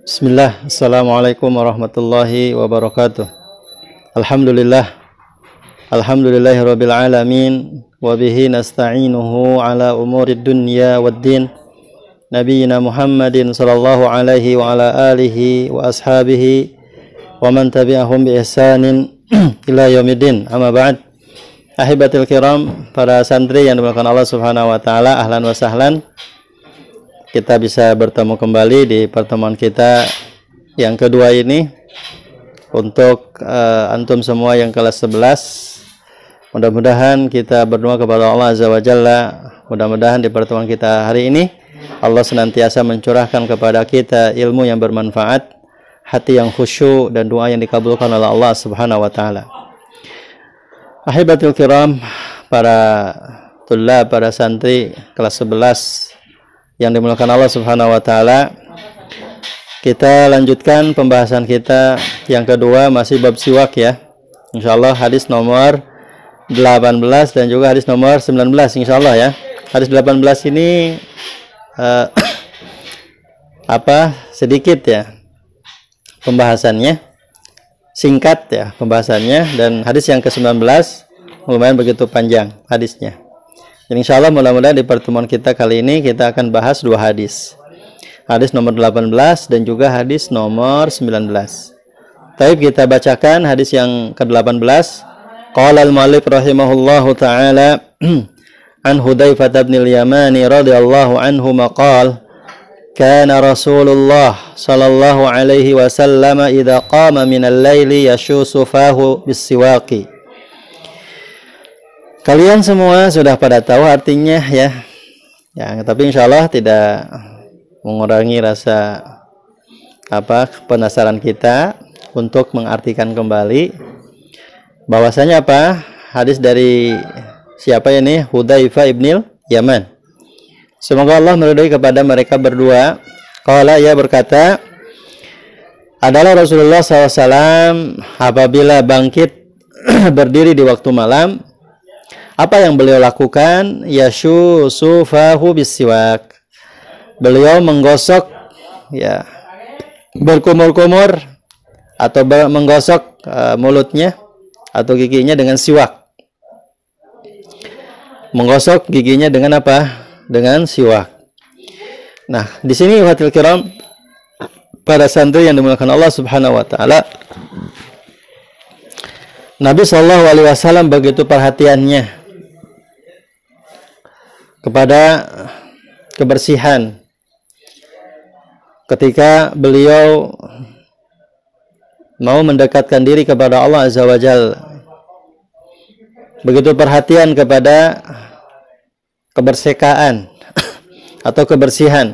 Bismillah, Assalamualaikum warahmatullahi wabarakatuh. Alhamdulillah, alhamdulillahirabbil alamin, wa bihi nasta'inuhu ala umurid dunya waddin. Nabiyyina Muhammadin sallallahu alaihi wa ala alihi wa ashabihi wa man tabi'ahum bi ihsanin ila yaumiddin. Amma ba'd. Ahibatil kiram, para santri yang dimuliakan Allah Subhanahu wa taala, ahlan wa sahlan. Kita bisa bertemu kembali di pertemuan kita yang kedua ini untuk antum semua yang kelas 11. Mudah-mudahan kita berdoa kepada Allah Azza wa Jalla. Mudah-mudahan di pertemuan kita hari ini Allah senantiasa mencurahkan kepada kita ilmu yang bermanfaat, hati yang khusyuk, dan doa yang dikabulkan oleh Allah Subhanahu wa taala. Ahibatul kiram, para tulab, para santri kelas 11 yang dimuliakan Allah Subhanahu wa taala, kita lanjutkan pembahasan kita yang kedua, masih bab siwak ya. Insyaallah hadis nomor 18 dan juga hadis nomor 19 insyaallah ya. Hadis 18 ini sedikit ya pembahasannya, singkat ya pembahasannya, dan hadis yang ke-19 lumayan begitu panjang hadisnya. Dan insyaallah mudah-mudahan di pertemuan kita kali ini kita akan bahas dua hadis. Hadis nomor 18 dan juga hadis nomor 19. Baik, kita bacakan hadis yang ke-18. Qala al-Malik rahimahullahu taala an Hudzaifah bin al-Yamani radhiyallahu anhu maqal kana Rasulullah sallallahu alaihi wasallam idza qama min al-laili yashusu fahu bis-siwaqi. Kalian semua sudah pada tahu artinya ya. Ya, tapi insyaallah tidak mengurangi rasa penasaran kita untuk mengartikan kembali bahwasanya hadis dari siapa ini? Hudzaifah ibnil Yaman. Semoga Allah meridhai kepada mereka berdua. Qala, ia berkata, adalah Rasulullah SAW apabila bangkit berdiri di waktu malam, apa yang beliau lakukan? Yashu sufahu bisiwak. Beliau menggosok ya, berkumur-kumur atau menggosok mulutnya atau giginya dengan siwak. Menggosok giginya dengan apa? Dengan siwak. Nah, di sini wahai kiram, para santri yang dimuliakan Allah Subhanahu wa taala, Nabi sallallahu alaihi wasallam begitu perhatiannya kepada kebersihan ketika beliau mau mendekatkan diri kepada Allah Azza wa Jalla. Begitu perhatian kepada kebersihan atau kebersihan,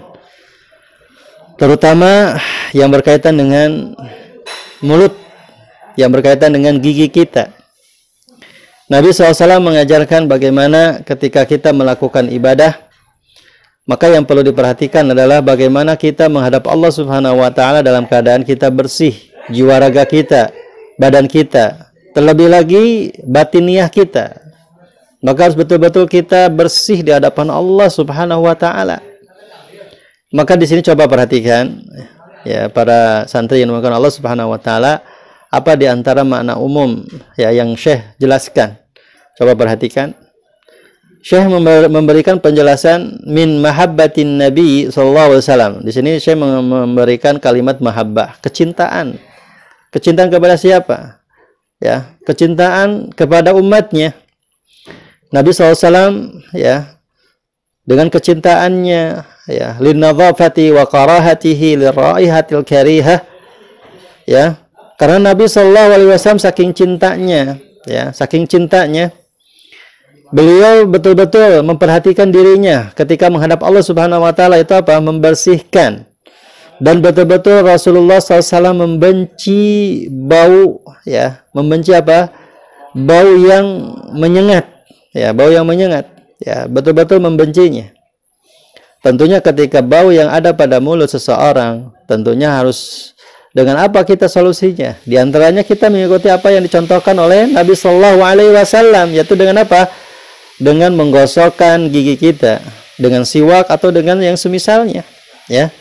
terutama yang berkaitan dengan mulut, yang berkaitan dengan gigi kita. Nabi SAW mengajarkan bagaimana ketika kita melakukan ibadah, maka yang perlu diperhatikan adalah bagaimana kita menghadap Allah Subhanahu wa taala dalam keadaan kita bersih, jiwa raga kita, badan kita, terlebih lagi batiniah kita. Maka harus betul-betul kita bersih di hadapan Allah Subhanahu wa taala. Maka di sini coba perhatikan ya para santri yang dimuliakan Allah Subhanahu wa taala, apa di antara makna umum ya yang Syekh jelaskan. Coba perhatikan. Syekh memberikan penjelasan min mahabbatin Nabi sallallahu alaihi wasallam. Di sini Syekh memberikan kalimat mahabbah, kecintaan. Kecintaan kepada siapa? Ya, kecintaan kepada umatnya. Nabi SAW ya, dengan kecintaannya ya, linnadhafati wa karahatihi liraihatil karihah ya, karena Nabi SAW saking cintanya ya, saking cintanya beliau betul-betul memperhatikan dirinya ketika menghadap Allah Subhanahu wa taala, itu membersihkan. Dan betul-betul Rasulullah SAW membenci bau ya, membenci bau yang menyengat ya, bau yang menyengat ya, betul-betul membencinya. Tentunya ketika bau yang ada pada mulut seseorang, tentunya harus dengan apa kita solusinya? Di antaranya kita mengikuti apa yang dicontohkan oleh Nabi Sallallahu Alaihi Wasallam, yaitu dengan apa? Dengan menggosokkan gigi kita dengan siwak atau dengan yang semisalnya, ya.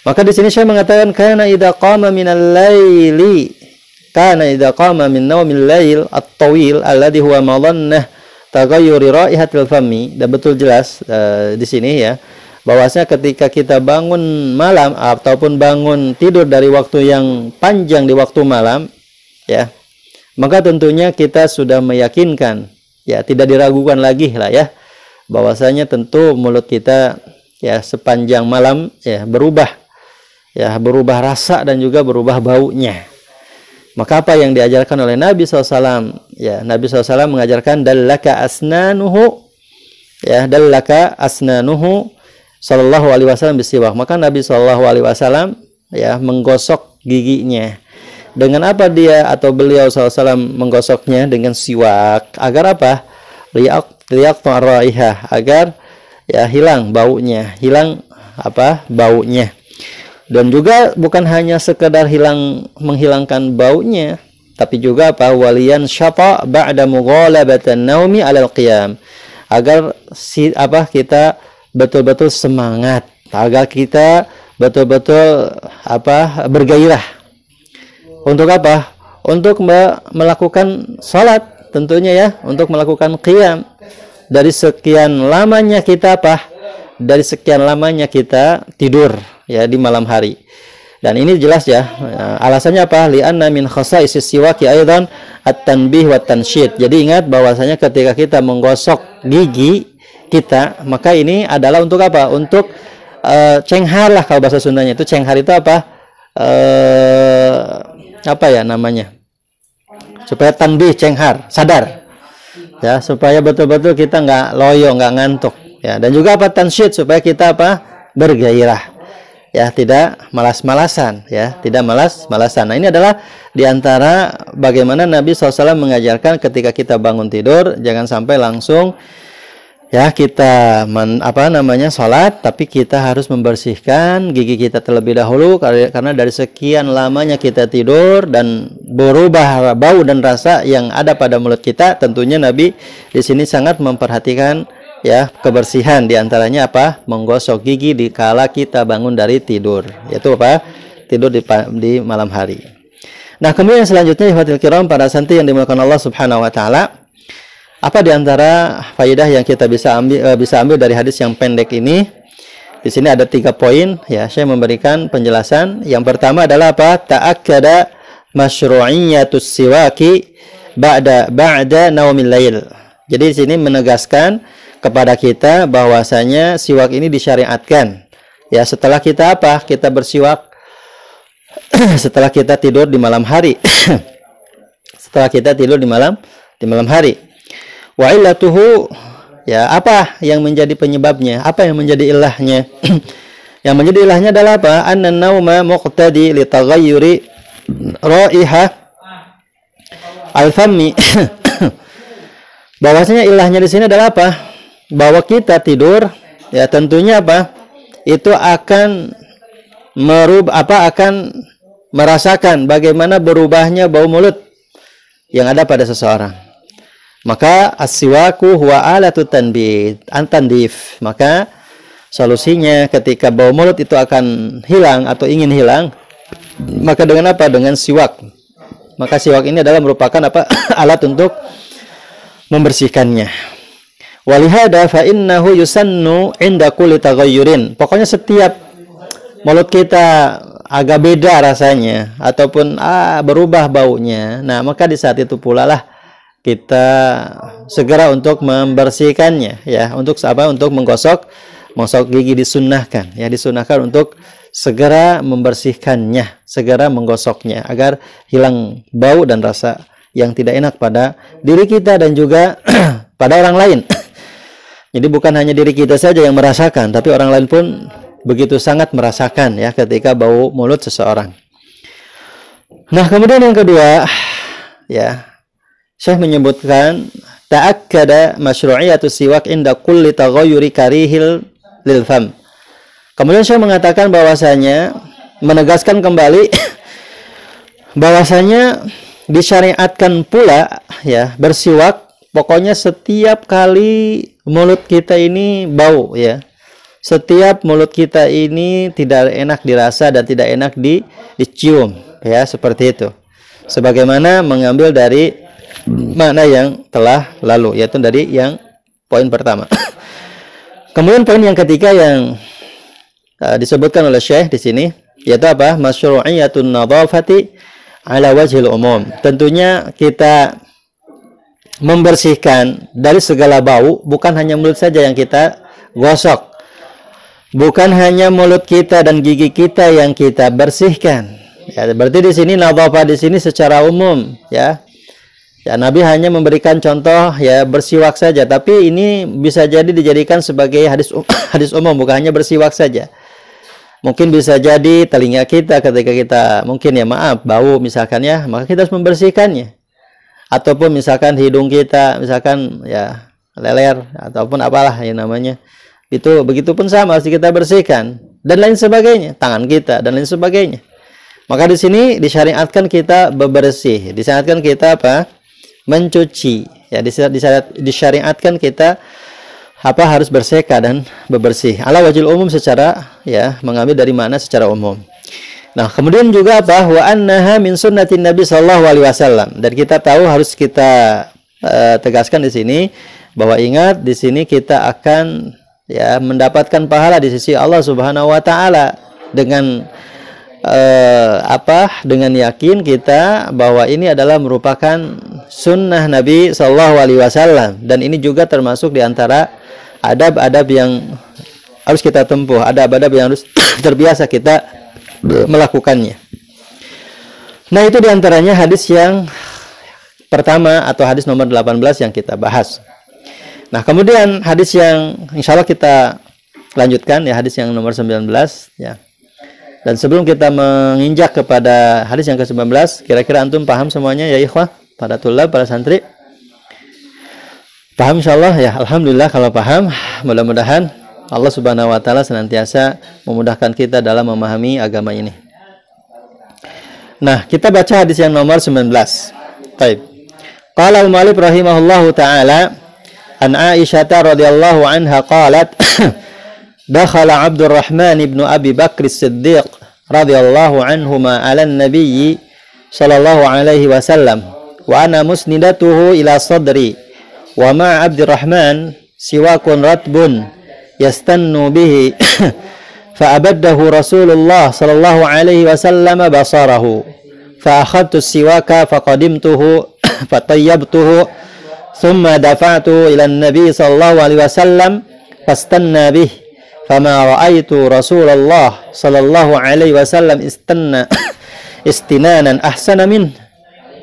Maka di sini saya mengatakan kana idza qama min naumil lail at-tawil alladhi huwa madannah taghayyuri raihatil fami. Dan betul jelas di sini ya, bahwasanya ketika kita bangun malam ataupun bangun tidur dari waktu yang panjang di waktu malam ya, maka tentunya kita sudah meyakinkan ya, tidak diragukan lagi lah ya, bahwasanya tentu mulut kita ya sepanjang malam ya berubah rasa dan juga berubah baunya. Maka apa yang diajarkan oleh Nabi SAW ya, Nabi SAW mengajarkan dallaka asnanuhu sallallahu alaihi wasallam bisiwak. Maka Nabi sallallahu alaihi wasallam ya menggosok giginya. Dengan apa dia atau beliau SAW menggosoknya? Dengan siwak. Agar apa? Liyak raiha, agar ya hilang baunya, baunya. Dan juga bukan hanya sekedar menghilangkan baunya, tapi juga waliyan syata ba'da mughalabatan naumi 'alal qiyam. Agar kita betul-betul semangat, agar kita betul-betul bergairah. Untuk apa? Untuk melakukan salat tentunya ya, untuk melakukan qiyam. Dari sekian lamanya kita tidur ya di malam hari. Dan ini jelas ya, alasannya apa? Li'anna min khasaisis siwaki aidan at-tanbih wa tansyid. Jadi ingat bahwasanya ketika kita menggosok gigi kita, maka ini adalah untuk apa? Untuk cenghar lah, kalau bahasa Sundanya itu cenghar itu namanya? Supaya tanbih, cenghar, sadar. Ya, supaya betul-betul kita nggak loyo, nggak ngantuk. Ya, dan juga tansyid, supaya kita bergairah. Ya, tidak malas-malasan, ya, tidak malas-malasan. Nah, ini adalah diantara bagaimana Nabi SAW mengajarkan ketika kita bangun tidur, jangan sampai langsung ya kita sholat, tapi kita harus membersihkan gigi kita terlebih dahulu, karena dari sekian lamanya kita tidur dan berubah bau dan rasa yang ada pada mulut kita. Tentunya Nabi di sini sangat memperhatikan ya kebersihan, diantaranya menggosok gigi di kala kita bangun dari tidur, yaitu tidur di malam hari. Nah, kemudian selanjutnya ikhwatul kiram, para santri yang dimuliakan Allah Subhanahu wa taala, apa diantara faidah yang kita bisa ambil dari hadis yang pendek ini? Di sini ada 3 poin ya, saya memberikan penjelasan. Yang pertama adalah ta'akkada masyru'iyyatus siwaki ba'da naumil lail. Jadi di sini menegaskan kepada kita bahwasanya siwak ini disyariatkan ya setelah kita kita bersiwak setelah kita tidur di malam hari. Setelah kita tidur di malam hari. Wa illatuhu, ya, apa yang menjadi penyebabnya? Apa yang menjadi ilahnya? Yang menjadi ilahnya adalah Anna nauma muqtadi li taghayyuri raihah al-fammi. Bahwasanya ilahnya di sini adalah bahwa kita tidur ya tentunya itu akan akan merasakan bagaimana berubahnya bau mulut yang ada pada seseorang. Maka as-siwaku huwa alatu tandif. Maka solusinya ketika bau mulut itu akan hilang atau ingin hilang, maka dengan Dengan siwak. Maka siwak ini adalah merupakan alat untuk membersihkannya. Walihada fa innahu yusannu inda kulli taghayyurin. Pokoknya setiap mulut kita agak beda rasanya ataupun berubah baunya. Nah, maka di saat itu pula lah kita segera untuk membersihkannya ya, untuk menggosok gigi disunnahkan ya, disunnahkan untuk segera membersihkannya, segera menggosoknya agar hilang bau dan rasa yang tidak enak pada diri kita dan juga pada orang lain. Jadi bukan hanya diri kita saja yang merasakan, tapi orang lain pun begitu sangat merasakan ya ketika bau mulut seseorang. Nah, kemudian yang kedua ya, Syekh menyebutkan ta'akkada masyru'iyatus siwak inda kulli taghayyuri karihil lil fam. Kemudian Syekh mengatakan bahwasanya, menegaskan kembali bahwasanya disyariatkan pula ya bersiwak pokoknya setiap kali mulut kita ini bau ya. setiap mulut kita ini tidak enak dirasa dan tidak enak dicium, ya, seperti itu. Sebagaimana mengambil dari makna yang telah lalu, yaitu dari yang poin pertama. Kemudian poin yang ketiga yang disebutkan oleh Syekh di sini, yaitu apa? Masyru'iyatun nadhafati ala wajhil umum. Tentunya kita membersihkan dari segala bau, bukan hanya mulut saja yang kita gosok. Bukan hanya mulut kita dan gigi kita yang kita bersihkan. Ya, berarti di sini nadhafah di sini secara umum, ya. Ya, Nabi hanya memberikan contoh ya bersiwak saja, tapi ini bisa jadi dijadikan sebagai hadis umum, bukan hanya bersiwak saja. Mungkin bisa jadi telinga kita ketika kita mungkin ya maaf bau misalkan ya, maka kita harus membersihkannya. Ataupun misalkan hidung kita, misalkan ya leler ataupun apalah yang namanya. Itu begitupun sama harus kita bersihkan dan lain sebagainya, tangan kita dan lain sebagainya. Maka di sini disyariatkan kita bebersih, disyariatkan kita apa? Mencuci. Ya, disyariatkan kita apa harus berseka dan bebersih. Ala wajil umum secara ya mengambil dari mana secara umum. Nah, kemudian juga apa? Wa annaha min sunnatin Nabi sallallahu alaihi wasallam. Dan kita tahu harus kita tegaskan di sini bahwa ingat di sini kita akan ya mendapatkan pahala di sisi Allah Subhanahu wa taala dengan dengan yakin kita bahwa ini adalah merupakan sunnah Nabi sallallahu alaihi wasallam, dan ini juga termasuk di antara adab-adab yang harus kita tempuh, adab-adab yang harus terbiasa kita melakukannya. Nah, itu di antaranya hadis yang pertama atau hadis nomor 18 yang kita bahas. Nah, kemudian hadis yang insya Allah kita lanjutkan ya, hadis yang nomor 19 ya. Dan sebelum kita menginjak kepada hadis yang ke-19, kira-kira antum paham semuanya ya ikhwah, para tulab, para santri? Paham insyaallah ya, alhamdulillah kalau paham. Mudah-mudahan Allah Subhanahu wa taala senantiasa memudahkan kita dalam memahami agama ini. Nah, kita baca hadis yang nomor 19. Baik. Qala al-mu'allif rahimahullahu taala an Aisyah radhiyallahu anha qalat dakhala Abdurrahman ibn Abi Bakr as-Siddiq radhiyallahu anhuma 'ala an-nabiy sallallahu alaihi wasallam wa ana musnidatuhu ila sadri wa ma Abdurrahman siwakun ratbun yastannu bihi fa abaddahu Rasulullah sallallahu alaihi wasallam basarahu fa akhadtu as-siwaka faqadimtuhu fatayyabtuhu thumma dafa'tu ila an-nabiy sallallahu alaihi wasallam fastanna bihi fama ra'aitu Rasulullah sallallahu alaihi wasallam istinanan ahsana min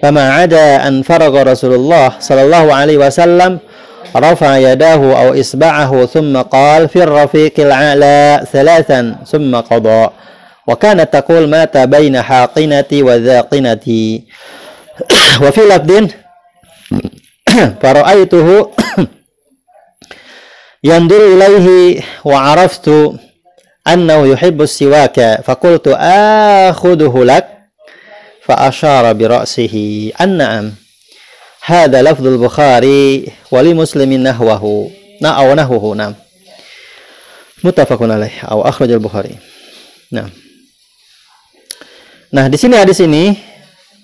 fama ada an faraga Rasulullah sallallahu alaihi wasallam rafa yadahu aw isba'ahu thumma qala fi ar-rafiqil a'la thalathan thumma qada wa kanat taqul mata baina haqinati wa dhaqinati wa fi lafdin fara'aituhu yandur ilaihi wa araftu annahu yuhibbu as-siwaka faqultu akhudhuhu lak fa ashara bi ra'sihi an-na'am hadha lafdhul Bukhari wa li Muslimin nahwahu nahwahu nam muttafaqun alaih aw akhrajal Bukhari. Nah, di sini hadis ini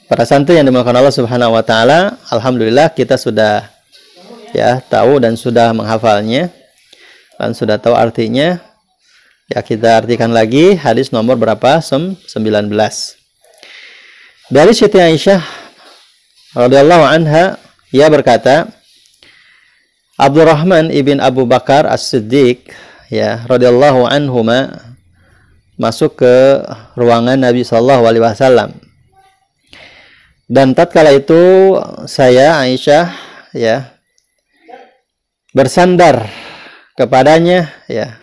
para santri yang dimuliakan Allah Subhanahu wa taala, alhamdulillah kita sudah ya tahu dan sudah menghafalnya dan sudah tahu artinya. Ya, kita artikan lagi hadis nomor berapa? 19. Dari Siti Aisyah radhiyallahu anha, ia berkata, Abdurrahman ibn Abu Bakar As-Siddiq ya radhiyallahu anhuma masuk ke ruangan Nabi sallallahu alaihi wasallam. Dan tatkala itu saya Aisyah ya bersandar kepadanya ya,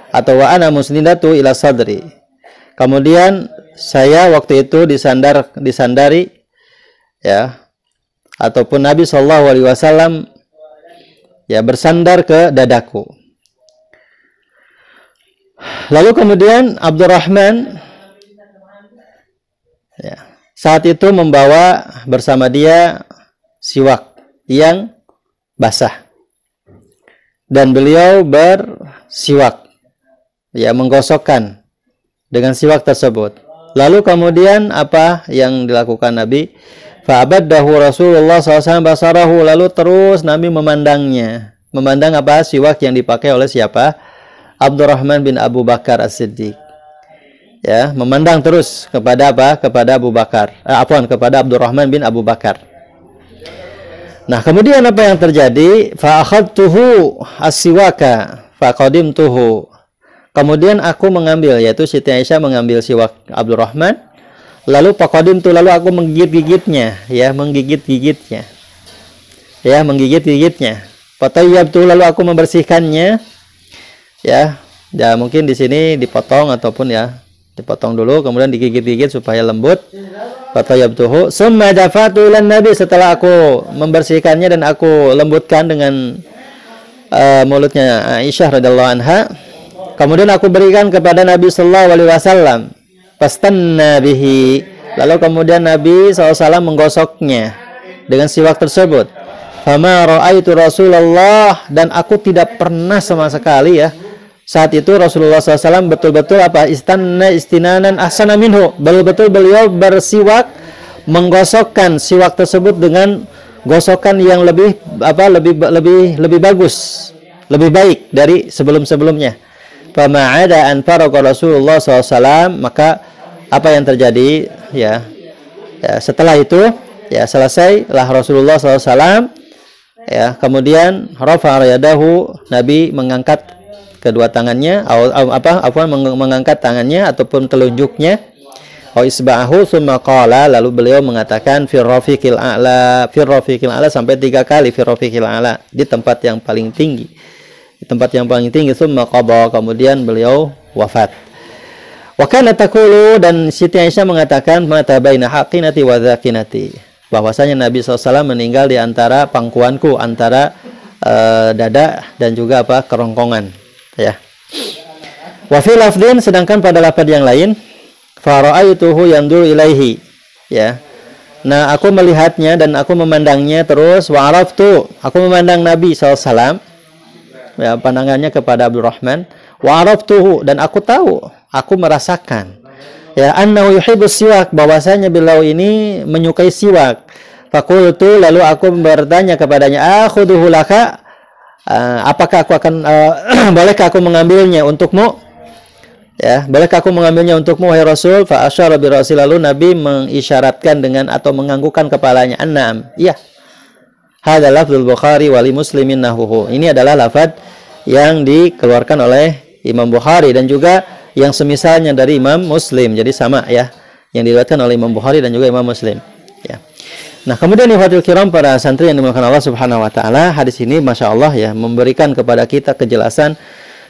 atau wa ana musnidatu ila sadri. Kemudian saya waktu itu disandari ya, ataupun Nabi sallallahu alaihi wasallam ya bersandar ke dadaku. Lalu kemudian Abdurrahman ya saat itu membawa bersama dia siwak yang basah. Dan beliau bersiwak ya menggosokkan dengan siwak tersebut. Lalu kemudian apa yang dilakukan Nabi? Fa'abaddahu Rasulullah SAW basarahu, lalu terus Nabi memandangnya. Memandang apa? Siwak yang dipakai oleh siapa? Abdurrahman bin Abu Bakar As-Siddiq. Ya, memandang terus kepada apa? Kepada Abu Bakar. Kepada Abdurrahman bin Abu Bakar. Nah, kemudian apa yang terjadi? Fa'akhadtuhu as-siwaka faqadimtuhu. Kemudian aku mengambil, yaitu Siti Aisyah mengambil siwak Abdurrahman. Lalu faqadimtu, lalu aku menggigit-gigitnya, ya, menggigit-gigitnya. Ya, menggigit-gigitnya. Fatayyabtu, lalu aku membersihkannya. Ya, ya mungkin di sini dipotong ataupun ya, dipotong dulu kemudian digigit-gigit supaya lembut. Fatayyabtuhu, summa dafa'tu ilan Nabi, setelah aku membersihkannya dan aku lembutkan dengan mulutnya Aisyah radhiyallahu anha. Kemudian aku berikan kepada Nabi sallallahu alaihi wasallam. Fastanna bihi. Lalu kemudian Nabi SAW menggosoknya dengan siwak tersebut. Fama ra'aitu Rasulullah, dan aku tidak pernah sama sekali ya. Saat itu Rasulullah SAW betul-betul apa? Istanna istinanan ahsana minhu. Betul-betul beliau bersiwak, menggosokkan siwak tersebut dengan gosokan yang lebih bagus, lebih baik dari sebelum-sebelumnya. Fama'ada an farqa Rasulullah SAW, maka apa yang terjadi ya setelah itu ya selesailah Rasulullah SAW ya, kemudian rafa'a yadahu, Nabi mengangkat kedua tangannya mengangkat tangannya ataupun telunjuknya, isba'ahu tsumma qala, lalu beliau mengatakan fir rafiqil a'la sampai 3 kali, fir rafiqil a'la, di tempat yang paling tinggi. Di tempat yang paling tinggi, tsumma qada, kemudian beliau wafat. Wa kana taqulu, dan Siti Aisyah mengatakan mata baina haqinati wa zakinati, bahwasanya Nabi SAW meninggal di antara pangkuanku, antara dada dan juga apa? Kerongkongan, ya. Wa fi lafdin, sedangkan pada lafaz yang lain, fa ra'aituhu yandur ilaihi, ya. Nah, aku melihatnya dan aku memandangnya terus, wa araftu, aku memandang Nabi SAW, ya, pandangannya kepada Abdurrahman, wa araftuhu, dan aku tahu, aku merasakan ya annahu yuhibbus siwak, bahwasanya beliau ini menyukai siwak. Faqultu, lalu aku bertanya kepadanya, akhuduhu laka, apakah aku akan bolehkah aku mengambilnya untukmu? Ya, bolehkah aku mengambilnya untukmu wahai Rasul? Fa asyara bi ra'si, lalu Nabi mengisyaratkan dengan atau menganggukkan kepalanya. An'am, iya. Hadza lafzul Bukhari wa li Muslimin nahuhu. Ini adalah lafaz yang dikeluarkan oleh Imam Bukhari dan juga yang semisalnya dari Imam Muslim. Jadi sama ya, yang diriwayatkan oleh Imam Bukhari dan juga Imam Muslim, ya. Nah, kemudian ikhwatul kiram, para santri yang dimuliakan Allah Subhanahu wa taala, hadis ini Masya Allah ya, memberikan kepada kita kejelasan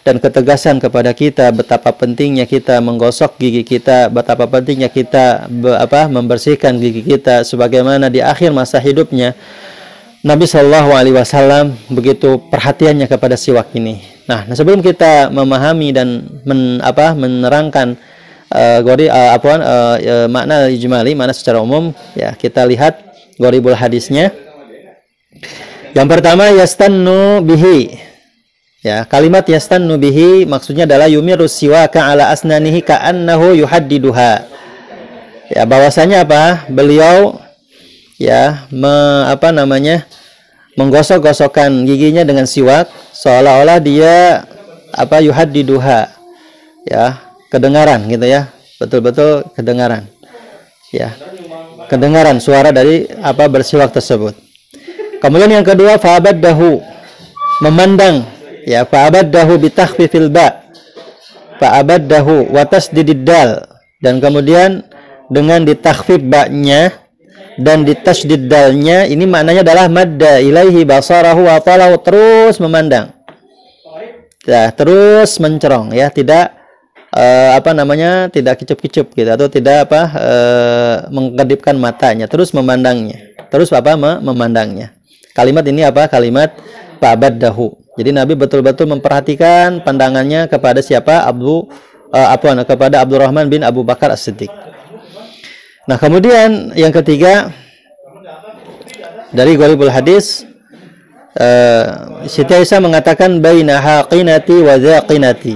dan ketegasan kepada kita betapa pentingnya kita menggosok gigi kita, betapa pentingnya kita membersihkan gigi kita, sebagaimana di akhir masa hidupnya Nabi Shallallahu Alaihi Wasallam begitu perhatiannya kepada siwak ini. Nah, sebelum kita memahami dan menerangkan makna ijmali, makna secara umum, ya, kita lihat gharibul hadisnya. Yang pertama, yastannu bihi. Ya, kalimat yastannu bihi maksudnya adalah yumirus siwaka ala asnanihi ka'annahu yuhaddiduha. Ya, bahwasanya apa? Beliau ya menggosok-gosokkan giginya dengan siwak seolah-olah dia yuhaddiduha, ya, kedengaran gitu ya, betul-betul kedengaran, ya, kedengaran suara dari bersiwak tersebut. Kemudian yang kedua, fa'abaddahu, memandang, ya, fa'abaddahu bitakhfifil ba, fa'abaddahu wa tasdidid dal, dan kemudian dengan ditakhfif ba-nya dan ditasydid dalnya, ini maknanya adalah madda ilaihi basarahu wa talahu, terus memandang, ya, terus mencerong, ya, tidak tidak kicup-kicup gitu, atau tidak mengkedipkan matanya, terus memandangnya, terus memandangnya. Kalimat ini kalimat fa'abaddahu. Jadi Nabi betul-betul memperhatikan pandangannya kepada siapa? Kepada Abdurrahman bin Abu Bakar As-Siddiq. Nah, kemudian yang ketiga dari gharibul hadis, Siti Aisyah mengatakan baina haqinati wa zaqinati.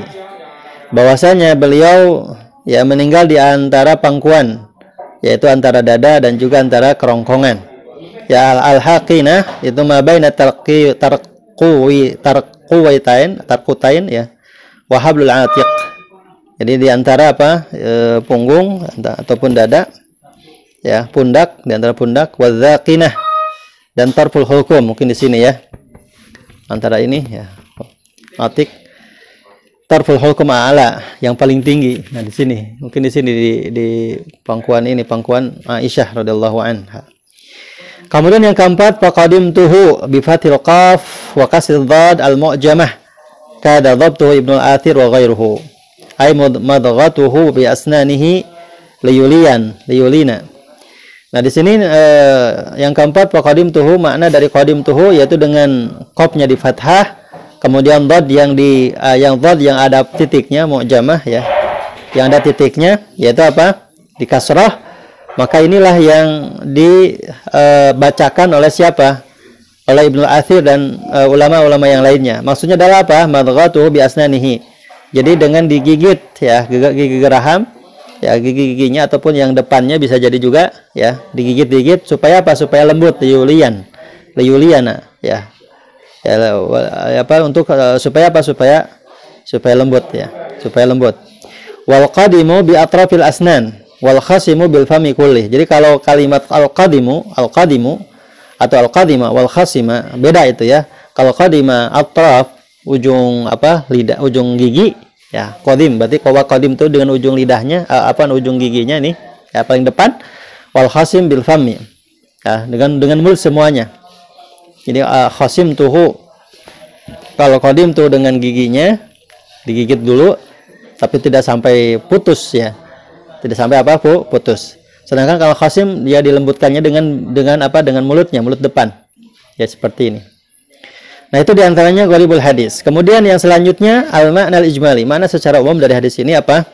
bahwasanya beliau ya meninggal di antara pangkuan, yaitu antara dada dan juga antara kerongkongan. Ya al-haqinah itu ma baina tarqutain ya wa hablul atiq. Jadi di antara punggung ataupun dada, ya pundak, di antara pundak, wadzaqinah dan tarful hulqum, mungkin di sini ya. Antara ini ya. Atik tarful hulqum a'la, yang paling tinggi. Nah, di sini, mungkin di sini di pangkuan ini, pangkuan Aisyah radhiyallahu anha. Kemudian yang keempat, faqadimtuhu bi fathil qaf wa kasril dhad al-mu'jamah kada dhabtuhu Ibnu al-Athir wa ghairuhu. Ay madghatuhu bi asnanihi liyulina. Nah, di sini yang keempat faqadimtuhu, makna dari qadimtuhu yaitu dengan qafnya di fathah, kemudian dhad yang ada titiknya, mu'jamah ya. Yang ada titiknya yaitu apa? Di kasrah. Maka inilah yang dibacakan oleh siapa? Oleh Ibnu al-Athir dan ulama-ulama yang lainnya. Maksudnya adalah apa? Madghatuhu bi asnanihi. Jadi dengan digigit ya, gigi geraham ya, gigi-giginya ataupun yang depannya bisa jadi juga ya, digigit-gigit supaya apa? Supaya lembut, liyuliana ya. Ya apa untuk supaya apa? Supaya lembut ya, supaya lembut. Wal qadimu bi atrafil asnan wal khasimu bil fami kulli. Jadi kalau kalimat al-qadimu atau al-qadima wal khasima beda itu ya. Kalau qadima atraf, ujung lidah, ujung gigi ya, qadim berarti qadim itu dengan ujung lidahnya, ujung giginya nih ya, paling depan. Wal khasim bil fami ya, dengan mulut semuanya. Jadi khasim tuhu, kalau qadim tuh dengan giginya digigit dulu tapi tidak sampai putus ya, tidak sampai putus. Sedangkan kalau khasim dia dilembutkannya dengan mulutnya, mulut depan ya, seperti ini. Nah, itu diantaranya gharibul hadis. Kemudian yang selanjutnya al-ma'na al-ijmali. Mana secara umum dari hadis ini apa?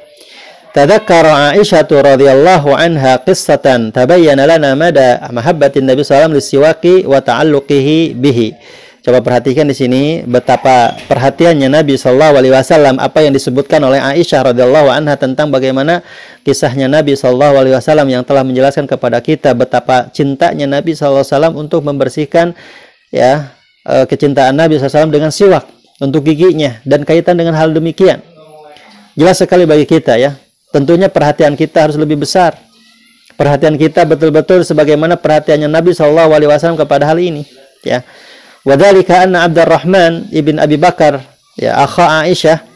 Tadzakkara Aisyah radhiyallahu anha qissatan tabayyana lana mada mahabbatin Nabi sallallahu alaihi wasallam lis-siwaki wa ta'alluqihi bihi. Coba perhatikan di sini betapa perhatiannya Nabi sallallahu alaihi wasallam, apa yang disebutkan oleh Aisyah radhiyallahu anha tentang bagaimana kisahnya Nabi sallallahu alaihi wasallam yang telah menjelaskan kepada kita betapa cintanya Nabi sallallahu alaihi wasallam untuk membersihkan ya, kecintaan Nabi SAW dengan siwak untuk giginya, dan kaitan dengan hal demikian jelas sekali bagi kita ya. Tentunya perhatian kita harus lebih besar. Perhatian kita betul-betul sebagaimana perhatiannya Nabi SAW kepada hal ini ya. Wadzalika anna Abdurrahman ibn Abi Bakar ya akha Aisyah,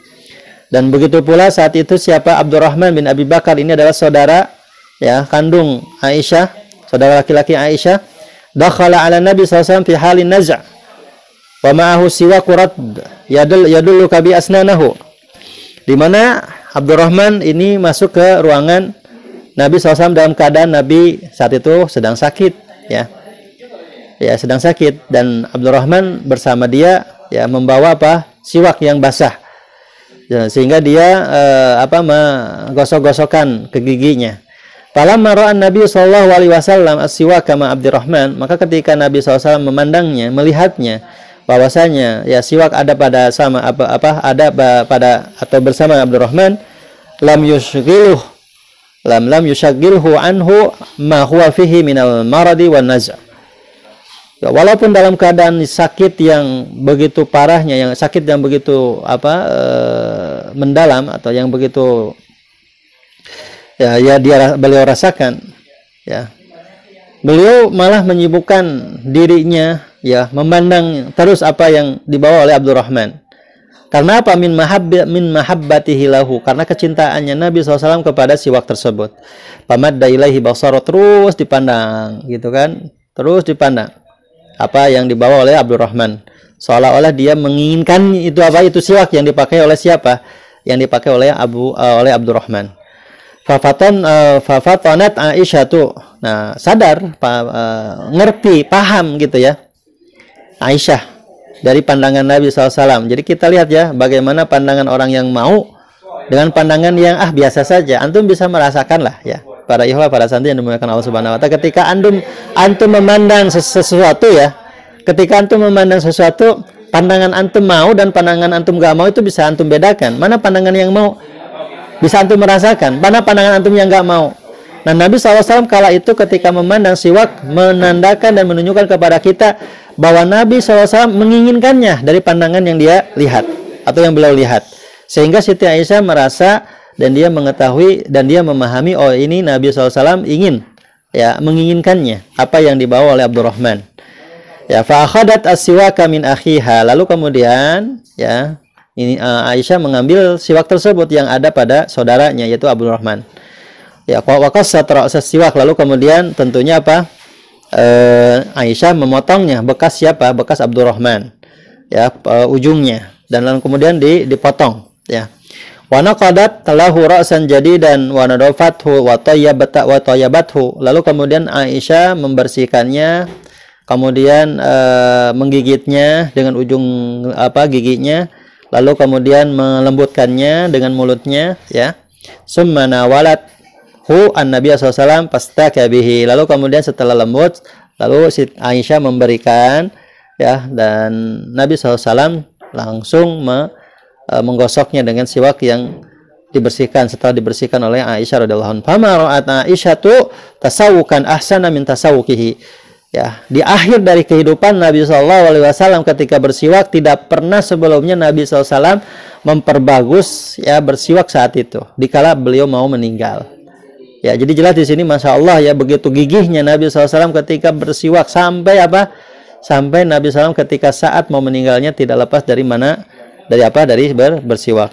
dan begitu pula saat itu siapa? Abdurrahman bin Abi Bakar ini adalah saudara ya kandung Aisyah, saudara laki-laki Aisyah. Dakhala ala Nabi SAW fi halin naza' wa ma'ahu siwaku radd yadullu kabi asnanahu, di mana Abdurrahman ini masuk ke ruangan Nabi SAW dalam keadaan Nabi saat itu sedang sakit ya, sedang sakit, dan Abdurrahman bersama dia ya membawa siwak yang basah ya, sehingga dia menggosok-gosokkan ke giginya. Falamma ra'a Nabi sallallahu alaihi wasallam as-siwak kama Abdurrahman, maka ketika Nabi SAW memandangnya, melihatnya bahwasanya ya siwak ada pada bersama Abdurrahman, lam yushghilhu anhu ma huwa fihi minal maradi wan naza'. Ya, walaupun dalam keadaan sakit yang begitu parahnya, yang sakit yang begitu mendalam atau yang begitu beliau rasakan ya, beliau malah menyibukkan dirinya ya, memandang terus apa yang dibawa oleh Abdurrahman. Karena apa? Min mahabbatihi lahu, karena kecintaannya Nabi SAW kepada siwak tersebut. Pamadda ilaihi basara, terus dipandang gitu kan, terus dipandang apa yang dibawa oleh Abdurrahman, seolah-olah dia menginginkan itu itu siwak yang dipakai oleh siapa? Yang dipakai oleh Abdurrahman. Fafatanat Aisyah tuh, nah sadar, ngerti, paham gitu ya Aisyah dari pandangan Nabi SAW. Jadi kita lihat ya bagaimana pandangan orang yang mau dengan pandangan yang biasa saja. Antum bisa merasakan lah ya, para ikhwah, para santri yang dimuliakan Allah Subhanahu wa taala, ketika antum memandang sesuatu ya, ketika antum memandang sesuatu pandangan antum mau dan pandangan antum gak mau itu bisa antum bedakan. Mana pandangan yang mau? Bisa antum merasakan. Mana pandangan antum yang gak mau? Nah, Nabi SAW kala itu ketika memandang siwak menandakan dan menunjukkan kepada kita bahwa Nabi SAW menginginkannya dari pandangan yang dia lihat atau yang beliau lihat. Sehingga Siti Aisyah merasa dan dia mengetahui dan dia memahami, oh ini Nabi SAW ingin, ya, menginginkannya apa yang dibawa oleh Abdurrahman. Ya, fa akhadat as-siwaka min akhiha. Lalu kemudian, ya, ini Aisyah mengambil siwak tersebut yang ada pada saudaranya yaitu Abdurrahman. Ya, waqassat ra'sas siwak. Lalu kemudian tentunya apa? Aisyah memotongnya, bekas siapa? Bekas Abdurrahman. Ya, ujungnya, dan lalu kemudian dipotong, ya. Wa naqadat lahu ra'san jadidan wa nadafathu wa tayyabathu. Lalu kemudian Aisyah membersihkannya, kemudian menggigitnya dengan ujung giginya, lalu kemudian melembutkannya dengan mulutnya, ya. Summa nawalat an-Nabi SAW pastaka bihi. Lalu kemudian setelah lembut, lalu Aisyah memberikan, ya, dan Nabi SAW langsung menggosoknya dengan siwak yang dibersihkan setelah dibersihkan oleh Aisyah radhiyallahu anha. Fama ra'at Aisyatu tasawukan ahsana min tasawukihi. Ya, di akhir dari kehidupan Nabi SAW ketika bersiwak tidak pernah sebelumnya Nabi SAW memperbagus, ya, bersiwak saat itu dikala beliau mau meninggal. Ya, jadi jelas di sini, masya Allah, ya, begitu gigihnya Nabi SAW ketika bersiwak sampai apa? Sampai Nabi SAW ketika saat mau meninggalnya tidak lepas dari mana? Dari apa? Dari bersiwak.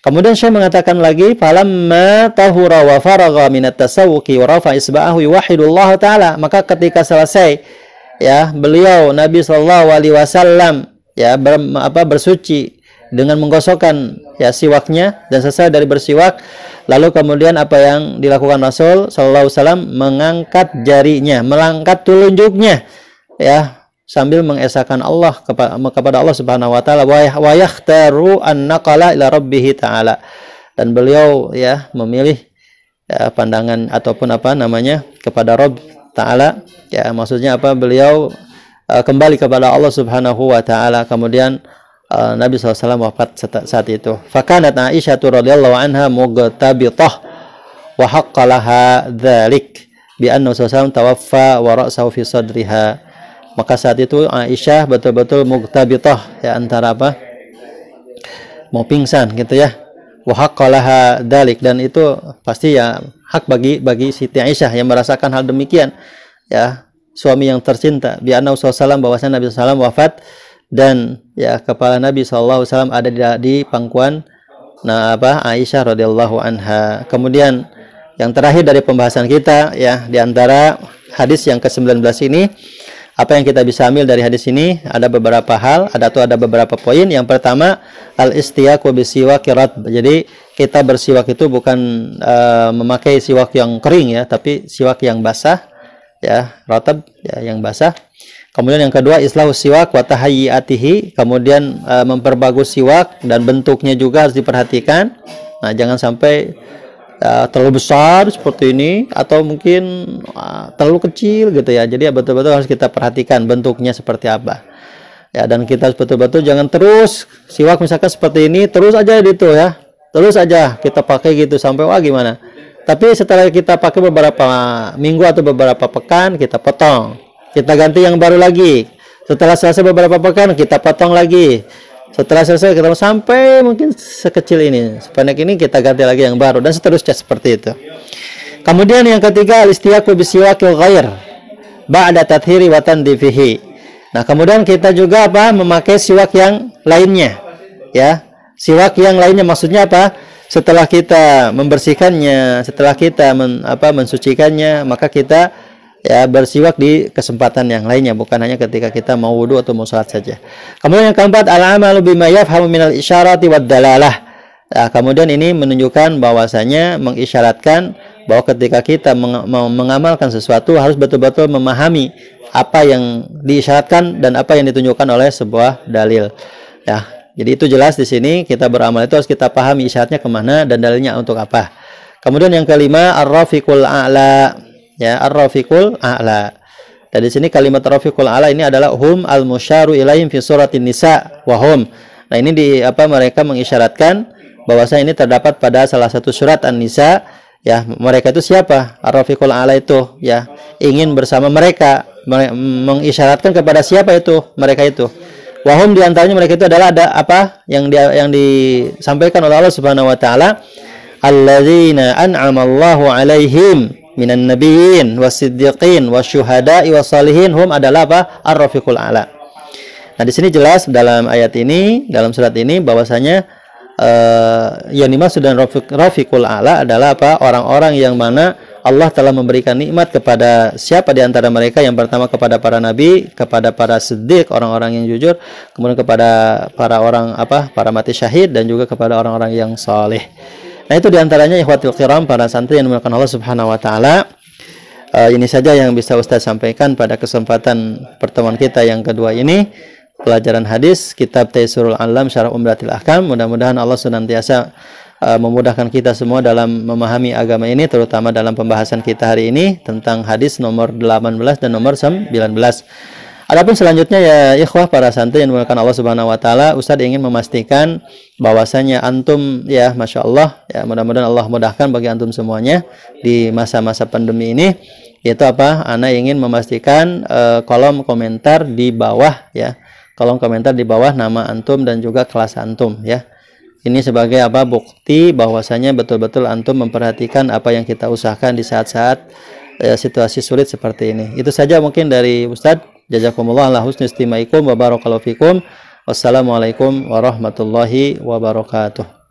Kemudian Syekh mengatakan lagi, falamma tahura wa faragha min at-tasawwuki wa rafa isba'ahu yuwahhidullah taala. Maka ketika selesai, ya, beliau Nabi SAW, ya, bersuci dengan menggosokkan, ya, siwaknya dan selesai dari bersiwak. Lalu kemudian apa yang dilakukan Rasul sallallahu alaihi wasallam? Mengangkat jarinya, melangkat telunjuknya, ya, sambil mengesahkan Allah kepada Allah Subhanahu wa taala, wa yakhtaru an-naqala ila rabbih taala. Dan beliau, ya, memilih, ya, pandangan ataupun apa namanya kepada Rabb taala, ya, maksudnya apa? Beliau kembali kepada Allah Subhanahu wa taala. Kemudian Nabi SAW wafat saat itu. Fakanat Aisyah radhiyallahu anha mughtabitah wa haqqa laha dzalik bi anna SAW tawaffa wa ra'sahu fi sadriha. Maka saat itu Aisyah betul-betul mughtabitah, ya, antara apa? Mau pingsan gitu, ya. Wa haqqa laha dzalik, dan itu pasti, ya, hak bagi Siti Aisyah yang merasakan hal demikian, ya, suami yang tercinta. Bi anna SAW, bahwasanya Nabi SAW wafat dan, ya, kepala Nabi SAW ada di pangkuan Aisyah radhiyallahu anha. Kemudian yang terakhir dari pembahasan kita, ya, di antara hadis yang ke-19 ini, apa yang kita bisa ambil dari hadis ini? Ada beberapa hal, ada beberapa poin. Yang pertama, al-istiyaku bisiwaki ratb. Jadi kita bersiwak itu bukan memakai siwak yang kering, ya, tapi siwak yang basah, ya, ratb, ya, yang basah. Kemudian yang kedua, islahu siwak wa tahayyatihi. Kemudian memperbagus siwak dan bentuknya juga harus diperhatikan. Nah, jangan sampai terlalu besar seperti ini atau mungkin terlalu kecil gitu, ya. Jadi betul-betul harus kita perhatikan bentuknya seperti apa. Ya, dan kita betul-betul jangan terus siwak misalkan seperti ini terus aja gitu, ya. Terus aja kita pakai gitu sampai wah gimana. Tapi setelah kita pakai beberapa minggu atau beberapa pekan, kita potong. Kita ganti yang baru lagi. Setelah selesai beberapa pekan, kita potong lagi. Setelah selesai, kita sampai mungkin sekecil ini, sependek ini, kita ganti lagi yang baru, dan seterusnya seperti itu. Kemudian yang ketiga, al-istiyaku bisiwakil ghair ba'da tathhiri wa tandifihi. Nah, kemudian kita juga apa? Memakai siwak yang lainnya, ya. Siwak yang lainnya maksudnya apa? Setelah kita membersihkannya, setelah kita mensucikannya, maka kita, ya, bersiwak di kesempatan yang lainnya, bukan hanya ketika kita mau wudu atau mau salat saja. Kemudian yang keempat, al-amalu bima yafhamu minal isyarati wad dalalah. Nah, kemudian ini menunjukkan bahwasanya mengisyaratkan bahwa ketika kita mengamalkan sesuatu harus betul-betul memahami apa yang diisyaratkan dan apa yang ditunjukkan oleh sebuah dalil. Ya, jadi itu jelas di sini kita beramal itu harus kita pahami isyaratnya kemana dan dalilnya untuk apa. Kemudian yang kelima, ar-rafiqul a'la. Ya, ar-rafiqul a'la. Dan di sini kalimat rafiqul a'la ini adalah hum al-musyaru ilaihim fi suratin nisa wa hum. Nah, ini mereka mengisyaratkan bahwasanya ini terdapat pada salah satu surat An-Nisa, ya. Mereka itu siapa? Ar-rafiqul a'la itu, ya. Ingin bersama mereka, mengisyaratkan kepada siapa itu? Mereka itu. Wa hum, di antaranya mereka itu adalah ada apa? Yang disampaikan oleh Allah Subhanahu wa taala, alladzina an'amallahu alaihim minan nabiyyin wasiddiqin wasyuhada'i wassalihin, hum adalah apa? Ar-rafiqul a'la. Nah, di sini jelas dalam ayat ini, dalam surat ini bahwasanya yang dimaksud dengan rafiqul a'la adalah apa? Orang-orang yang mana Allah telah memberikan nikmat kepada siapa di antara mereka? Yang pertama kepada para nabi, kepada para siddiq, orang-orang yang jujur, kemudian kepada para orang para mati syahid, dan juga kepada orang-orang yang saleh. Nah, itu diantaranya ikhwatul kiram, para santri yang dimuliakan Allah Subhanahu wa taala. Ini saja yang bisa Ustaz sampaikan pada kesempatan pertemuan kita yang kedua ini, pelajaran hadis kitab Taisirul Alam Syarah Umdatul Ahkam. Mudah-mudahan Allah senantiasa memudahkan kita semua dalam memahami agama ini, terutama dalam pembahasan kita hari ini tentang hadis nomor 18 dan nomor 19. Adapun selanjutnya, ya ikhwah para santri yang dimuliakan Allah Subhanahu wa taala, Ustaz ingin memastikan bahwasanya antum, ya Masya Allah, ya mudah-mudahan Allah mudahkan bagi antum semuanya di masa-masa pandemi ini, yaitu apa? Ana ingin memastikan kolom komentar di bawah, ya. Kolom komentar di bawah nama antum dan juga kelas antum, ya. Ini sebagai apa? Bukti bahwasanya betul-betul antum memperhatikan apa yang kita usahakan di saat-saat situasi sulit seperti ini. Itu saja mungkin dari Ustadz. Jazakumullah ala husni istimaikum wa barakallahu fikum. Wassalamualaikum warahmatullahi wabarakatuh.